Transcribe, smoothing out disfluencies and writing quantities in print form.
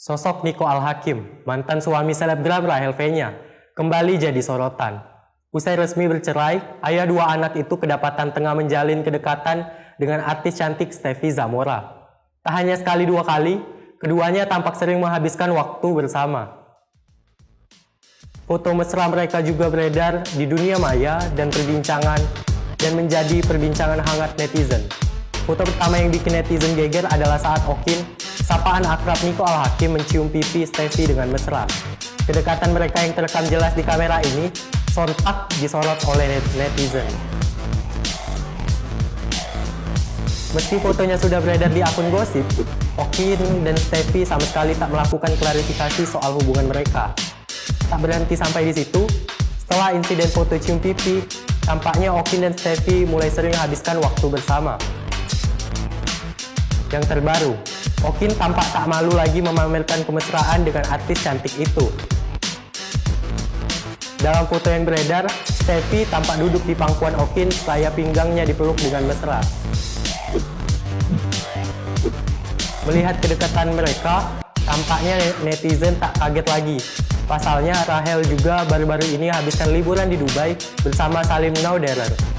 Sosok Nico Al-Hakim, mantan suami selebgram Rahel V-nya, kembali jadi sorotan. Usai resmi bercerai, ayah dua anak itu kedapatan tengah menjalin kedekatan dengan artis cantik Steffi Zamora. Tak hanya sekali dua kali, keduanya tampak sering menghabiskan waktu bersama. Foto mesra mereka juga beredar di dunia maya dan menjadi perbincangan hangat netizen. Foto pertama yang bikin netizen geger adalah saat Okin, sapaan akrab Nico Al-Hakim, mencium pipi Steffi dengan mesra. Kedekatan mereka yang terekam jelas di kamera ini sontak disorot oleh netizen. Meski fotonya sudah beredar di akun gosip, Okin dan Steffi sama sekali tak melakukan klarifikasi soal hubungan mereka. Tak berhenti sampai di situ, setelah insiden foto cium pipi, tampaknya Okin dan Steffi mulai sering menghabiskan waktu bersama. Yang terbaru, Okin tampak tak malu lagi memamerkan kemesraan dengan artis cantik itu. Dalam foto yang beredar, Steffi tampak duduk di pangkuan Okin seraya pinggangnya dipeluk dengan mesra. Melihat kedekatan mereka, tampaknya netizen tak kaget lagi. Pasalnya Rahel juga baru-baru ini habiskan liburan di Dubai bersama Salim Nauderer.